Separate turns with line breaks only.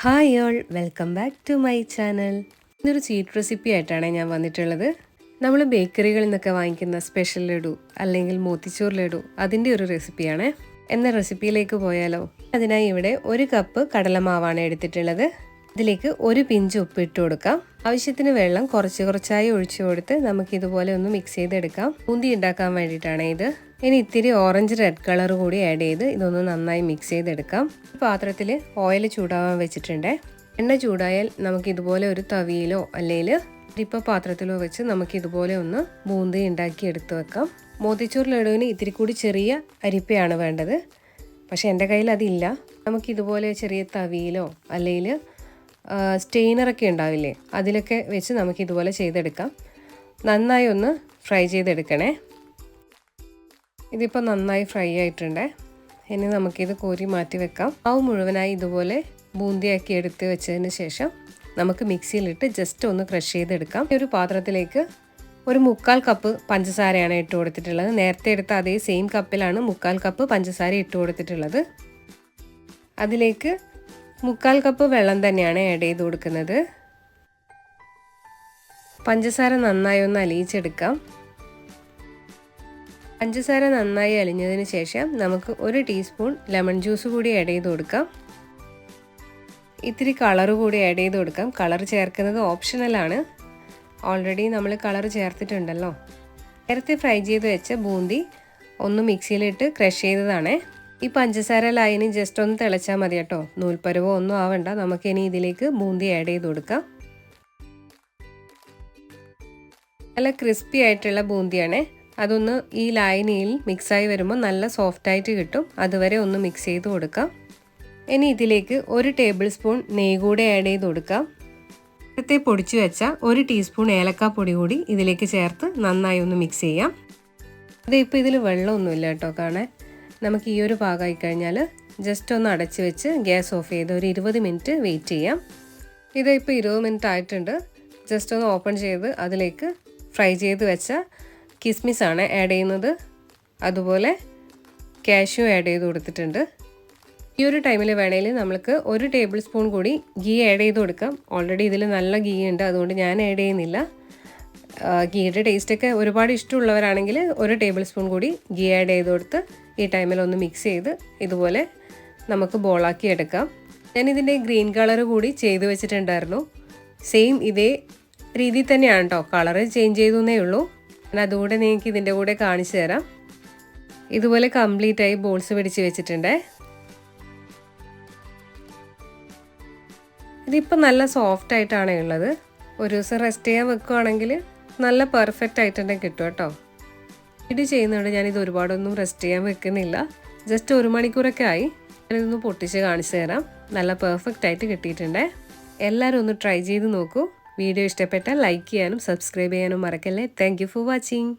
Hi all, welcome back to my channel. ഇന്നൊരു sweet recipe ആയിട്ടാണ് ഞാൻ വന്നിട്ടുള്ളത്. നമ്മൾ ബേക്കറികളിൽ നിന്നൊക്കെ വാങ്ങിക്കുന്ന സ്പെഷ്യൽ ലഡു അല്ലെങ്കിൽ മോത്തിച്ചൂർ ലഡു അതിൻ്റെ ഒരു റെസിപ്പിയാണ്. എന്ന റെസിപ്പിയിലേക്ക് പോയാലോ? അതിനായി ഇവിടെ 1 കപ്പ് കടലമാവാണ് എടുത്തിട്ടുള്ളത്. ഇതിലേക്ക് 1 പിഞ്ച് ഉപ്പ് ഇട്ട് കൊടുക്കാം. ആവശ്യത്തിന് വെള്ളം കുറച്ചായി ഒഴിച്ചു കൊടുത്ത് നമുക്ക് ഇതുപോലെ ഒന്ന് മിക്സ് ചെയ്തെടുക്കാം. ബൂന്തി ഉണ്ടാക്കാൻ വേണ്ടിയിട്ടാണ് ഇത്. ഇനി ഇത്തിരി ഓറഞ്ച് റെഡ് കളർ കൂടി ആഡ് ചെയ്ത് ഇതൊന്ന് നന്നായി മിക്സ് ചെയ്തെടുക്കാം. പാത്രത്തിൽ ഓയിൽ ചൂടാവാൻ വെച്ചിട്ടുണ്ട്. എണ്ണ ചൂടായാൽ നമുക്ക് ഇതുപോലെ ഒരു തവിയിലോ അല്ലെങ്കിൽ ഇരിപ്പ പാത്രത്തിലോ വെച്ച് നമുക്ക് ഇതുപോലെ ഒന്ന് ബൂന്തി ഉണ്ടാക്കി എടുത്തു വെക്കാം. മോത്തിച്ചൂർ ലഡുവിന് ഇത്തിരി കൂടി ചെറിയ അരിപ്പയാണ് വേണ്ടത്. പക്ഷെ എൻ്റെ കയ്യിൽ അതില്ല. നമുക്കിതുപോലെ ചെറിയ തവിയിലോ അല്ലെങ്കിൽ സ്റ്റെയിനറൊക്കെ ഉണ്ടാവില്ലേ, അതിലൊക്കെ വെച്ച് നമുക്കിതുപോലെ ചെയ്തെടുക്കാം. നന്നായി ഒന്ന് ഫ്രൈ ചെയ്തെടുക്കണേ. ഇതിപ്പോൾ നന്നായി ഫ്രൈ ആയിട്ടുണ്ട്. ഇനി നമുക്കിത് കോരി മാറ്റി വെക്കാം. മാവ് മുഴുവനായി ഇതുപോലെ ബൂന്തിയാക്കി എടുത്ത് വെച്ചതിന് ശേഷം നമുക്ക് മിക്സിയിലിട്ട് ജസ്റ്റ് ഒന്ന് ക്രഷ് ചെയ്തെടുക്കാം. ഈ ഒരു പാത്രത്തിലേക്ക് 1/4 കപ്പ് പഞ്ചസാരയാണ് ഇട്ട് കൊടുത്തിട്ടുള്ളത്. നേരത്തെ എടുത്ത അതേ സെയിം കപ്പിലാണ് 1/4 കപ്പ് പഞ്ചസാര ഇട്ട് കൊടുത്തിട്ടുള്ളത്. അതിലേക്ക് 1/4 കപ്പ് വെള്ളം തന്നെയാണ് ആഡ് ചെയ്ത് കൊടുക്കുന്നത്. പഞ്ചസാര നന്നായി ഒന്ന് അലിയിച്ചെടുക്കാം. പഞ്ചസാര നന്നായി അലിഞ്ഞതിന് ശേഷം നമുക്ക് 1 ടീസ്പൂൺ ലെമൺ ജ്യൂസ് കൂടി ആഡ് ചെയ്ത് കൊടുക്കാം. ഇത്തിരി കളർ കൂടി ആഡ് ചെയ്ത് കൊടുക്കാം. കളർ ചേർക്കുന്നത് ഓപ്ഷണലാണ്. ഓൾറെഡി നമ്മൾ കളർ ചേർത്തിട്ടുണ്ടല്ലോ. നേരത്തെ ഫ്രൈ ചെയ്ത് വെച്ച ബൂന്തി ഒന്ന് മിക്സിയിലിട്ട് ക്രഷ് ചെയ്തതാണ്. ഈ പഞ്ചസാര ലായനി ജസ്റ്റ് ഒന്ന് തിളച്ചാൽ മതി കേട്ടോ. നൂൽപ്പരുവോ ഒന്നും ആവണ്ട. നമുക്കിനി ഇതിലേക്ക് ബൂന്തി ആഡ് ചെയ്ത് കൊടുക്കാം. നല്ല ക്രിസ്പി ആയിട്ടുള്ള ബൂന്തിയാണ്. അതൊന്ന് ഈ ലായനിയിൽ മിക്സായി വരുമ്പോൾ നല്ല സോഫ്റ്റായിട്ട് കിട്ടും. അതുവരെ ഒന്ന് മിക്സ് ചെയ്ത് കൊടുക്കാം. ഇനി ഇതിലേക്ക് 1 ടേബിൾ സ്പൂൺ നെയ്യ് കൂടി ആഡ് ചെയ്ത് കൊടുക്കാം. നേരത്തെ പൊടിച്ചു വെച്ച 1 ടീസ്പൂൺ ഏലക്കാപ്പൊടി കൂടി ഇതിലേക്ക് ചേർത്ത് നന്നായി ഒന്ന് മിക്സ് ചെയ്യാം. ഇതിപ്പോൾ ഇതിൽ വെള്ളമൊന്നുമില്ല കേട്ടോ കാണാൻ. നമുക്ക് ഈ ഒരു പാകമായി കഴിഞ്ഞാൽ ജസ്റ്റ് ഒന്ന് അടച്ച് വെച്ച് ഗ്യാസ് ഓഫ് ചെയ്ത് ഒരു 20 മിനിറ്റ് വെയിറ്റ് ചെയ്യാം. ഇതിപ്പോൾ 20 മിനിറ്റ് ആയിട്ടുണ്ട്. ജസ്റ്റ് ഒന്ന് ഓപ്പൺ ചെയ്ത് അതിലേക്ക് ഫ്രൈ ചെയ്ത് വെച്ച കിസ്മിസ് ആണ് ആഡ് ചെയ്യുന്നത്. അതുപോലെ കാഷ്യൂ ആഡ് ചെയ്ത് കൊടുത്തിട്ടുണ്ട്. ഈ ഒരു ടൈമിൽ വേണമെങ്കിൽ നമുക്ക് 1 ടേബിൾ സ്പൂൺ കൂടി ഗീ ആഡ് ചെയ്ത് കൊടുക്കാം. ഓൾറെഡി ഇതിൽ നല്ല ഗീ ഉണ്ട്, അതുകൊണ്ട് ഞാൻ ആഡ് ചെയ്യുന്നില്ല. ഗീയുടെ ടേസ്റ്റൊക്കെ ഒരുപാട് ഇഷ്ടമുള്ളവരാണെങ്കിൽ 1 ടേബിൾ സ്പൂൺ കൂടി ഗീ ആഡ് ചെയ്ത് കൊടുത്ത് ഈ ടൈമിൽ ഒന്ന് മിക്സ് ചെയ്ത് ഇതുപോലെ നമുക്ക് ബോളാക്കി എടുക്കാം. ഞാനിതിൻ്റെ ഗ്രീൻ കളർ കൂടി ചെയ്ത് വെച്ചിട്ടുണ്ടായിരുന്നു. സെയിം ഇതേ രീതിയിൽ തന്നെയാണ് കേട്ടോ. കളറ് ചേഞ്ച് ചെയ്തേ ഉള്ളൂ. ഞാൻ അതുകൂടെ നിങ്ങൾക്ക് ഇതിൻ്റെ കൂടെ കാണിച്ചു തരാം. ഇതുപോലെ കംപ്ലീറ്റ് ആയി ബോൾസ് പിടിച്ച് വെച്ചിട്ടുണ്ട്. ഇതിപ്പോൾ നല്ല സോഫ്റ്റ് ആയിട്ടാണ് ഉള്ളത്. ഒരു ദിവസം റെസ്റ്റ് ചെയ്യാൻ വെക്കുകയാണെങ്കിൽ നല്ല പെർഫെക്റ്റ് ആയിട്ട് തന്നെ കിട്ടും കേട്ടോ. ഇത് ചെയ്യുന്നതുകൊണ്ട് ഞാനിത് ഒരുപാടൊന്നും റെസ്റ്റ് ചെയ്യാൻ വെക്കുന്നില്ല. ജസ്റ്റ് 1 മണിക്കൂറൊക്കെ ആയി. ഞാനിതൊന്ന് പൊട്ടിച്ച് കാണിച്ചു തരാം. നല്ല പെർഫെക്റ്റ് ആയിട്ട് കിട്ടിയിട്ടുണ്ട്. എല്ലാവരും ഒന്ന് ട്രൈ ചെയ്ത് നോക്കൂ. വീഡിയോ ഇഷ്ടപ്പെട്ടാൽ ലൈക്ക് ചെയ്യാനും സബ്സ്ക്രൈബ് ചെയ്യാനും മറക്കല്ലേ. Thank you for watching.